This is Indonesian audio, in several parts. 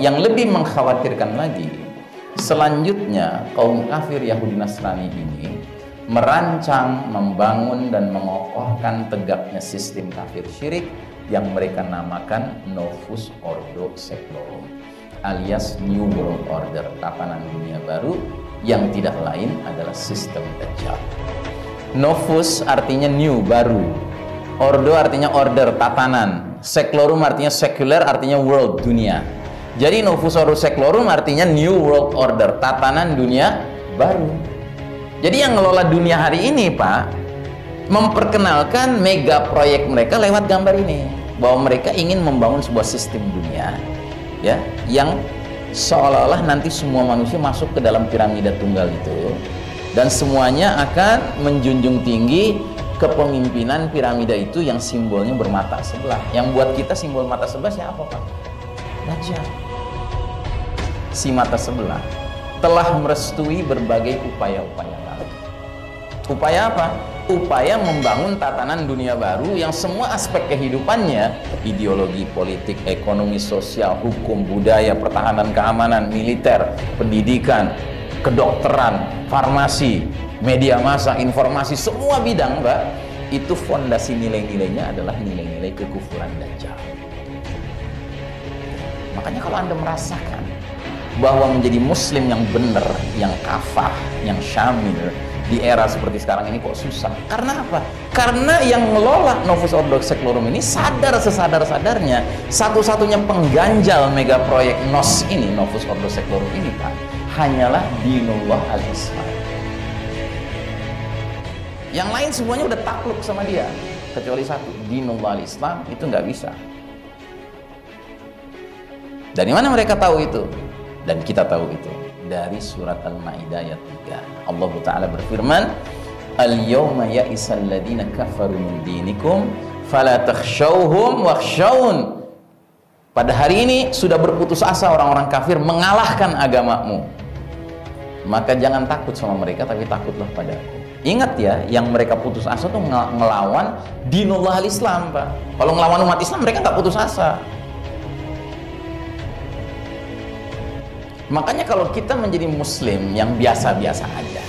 Yang lebih mengkhawatirkan lagi, selanjutnya kaum kafir Yahudi Nasrani ini merancang, membangun dan mengokohkan tegaknya sistem kafir syirik yang mereka namakan Novus Ordo Seclorum, alias New World Order, tatanan dunia baru yang tidak lain adalah sistem Dajjal. Novus artinya new, baru. Ordo artinya order, tatanan. Seclorum artinya secular, artinya world, dunia. Jadi Novus Ordo Seclorum artinya new world order, tatanan dunia baru. Jadi yang ngelola dunia hari ini, Pak, memperkenalkan mega proyek mereka lewat gambar ini, bahwa mereka ingin membangun sebuah sistem dunia, ya, yang seolah-olah nanti semua manusia masuk ke dalam piramida tunggal itu, dan semuanya akan menjunjung tinggi kepemimpinan piramida itu yang simbolnya bermata sebelah. Yang buat kita simbol mata sebelah siapa, Pak? Dajjal. Si mata sebelah telah merestui berbagai upaya-upaya lain. Upaya apa? Upaya membangun tatanan dunia baru yang semua aspek kehidupannya, ideologi, politik, ekonomi, sosial, hukum, budaya, pertahanan, keamanan, militer, pendidikan, kedokteran, farmasi, media massa, informasi, semua bidang, Mbak, itu fondasi nilai-nilainya adalah nilai-nilai kekufuran Dajjal. Makanya kalau Anda merasakan bahwa menjadi muslim yang benar, yang kafah, yang syamil di era seperti sekarang ini kok susah. Karena apa? Karena yang ngelola Novus Ordo Seclorum ini sadar sesadar-sadarnya satu-satunya pengganjal mega proyek NOS ini, Novus Ordo Seclorum ini, Pak, hanyalah dinullah al-Islam. Yang lain semuanya udah takluk sama dia, kecuali satu, dinullah al-Islam, itu nggak bisa. Dari mana mereka tahu itu? Dan kita tahu itu dari surat Al-Maidah ayat 3. Allah Ta'ala berfirman, "Al-yawma ya'isal ladina kafaru min dinikum fala takhshawhum wakhshawun." Pada hari ini sudah berputus asa orang-orang kafir mengalahkan agamamu. Maka jangan takut sama mereka, tapi takutlah padaku. Ingat ya, yang mereka putus asa tuh ngelawan dinullah al-Islam, Pak. Kalau ngelawan umat Islam mereka nggak putus asa. Makanya kalau kita menjadi muslim yang biasa-biasa aja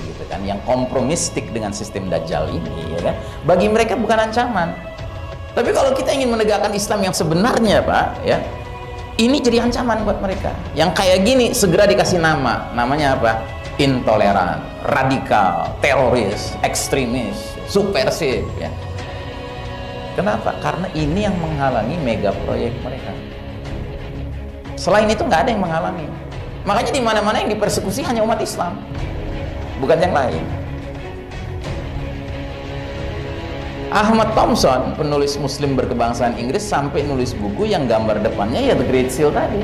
gitu kan, yang kompromistik dengan sistem Dajjal ini, ya kan, bagi mereka bukan ancaman. Tapi kalau kita ingin menegakkan Islam yang sebenarnya, Pak, ya, ini jadi ancaman buat mereka. Yang kayak gini segera dikasih nama. Namanya apa? Intoleran, radikal, teroris, ekstremis, subversif, ya. Kenapa? Karena ini yang menghalangi mega proyek mereka. Selain itu nggak ada yang menghalangi. Makanya di mana-mana yang dipersekusi hanya umat Islam, bukan yang lain. Ahmad Thompson, penulis Muslim berkebangsaan Inggris, sampai nulis buku yang gambar depannya ya The Great Seal tadi.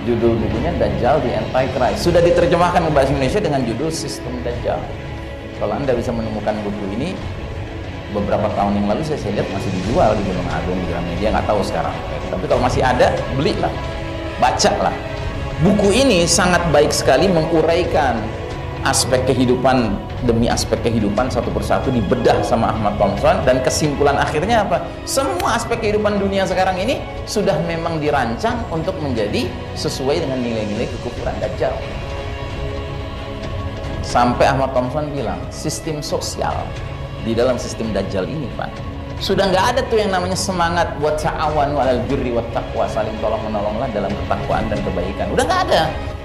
Judul bukunya Dajjal the Antichrist. Sudah diterjemahkan ke bahasa Indonesia dengan judul Sistem Dajjal. Kalau Anda bisa menemukan buku ini, beberapa tahun yang lalu saya lihat masih dijual di Gunung Agung, di Gramedia, nggak tahu sekarang. Tapi kalau masih ada, belilah, bacalah. Buku ini sangat baik sekali menguraikan aspek kehidupan demi aspek kehidupan satu persatu, dibedah sama Ahmad Thompson, dan kesimpulan akhirnya apa? Semua aspek kehidupan dunia sekarang ini sudah memang dirancang untuk menjadi sesuai dengan nilai-nilai kekufuran Dajjal. Sampai Ahmad Thompson bilang, sistem sosial di dalam sistem Dajjal ini, Pak, sudah nggak ada tuh yang namanya semangat buat ta'awanu 'alal birri wat taqwa, saling tolong-menolonglah dalam ketakwaan dan kebaikan. Udah nggak ada.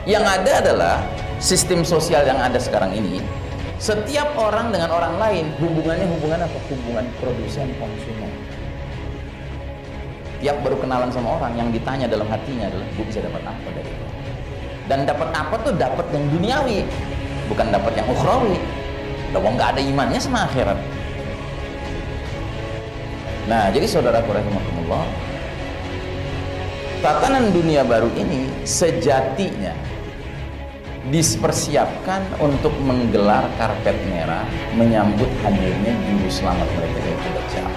Yang ada adalah sistem sosial yang ada sekarang ini. Setiap orang dengan orang lain hubungannya hubungan apa? Hubungan produsen konsumen. Tiap baru kenalan sama orang, yang ditanya dalam hatinya adalah, "Gue bisa dapat apa dari itu?" Dan dapat apa tuh dapat yang duniawi, bukan dapat yang ukhrawi. Udah nggak ada imannya sama akhirat. Nah, jadi saudaraku rahimakumullah, tatanan dunia baru ini sejatinya dipersiapkan untuk menggelar karpet merah menyambut hadirnya juru selamat mereka, yaitu Dajjal.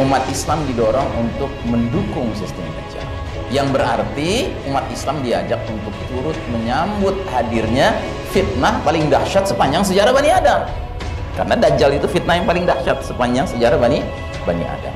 Umat Islam didorong untuk mendukung sistem Dajjal, yang berarti umat Islam diajak untuk turut menyambut hadirnya fitnah paling dahsyat sepanjang sejarah Bani Adam. Karena Dajjal itu fitnah yang paling dahsyat sepanjang sejarah Bani Adam.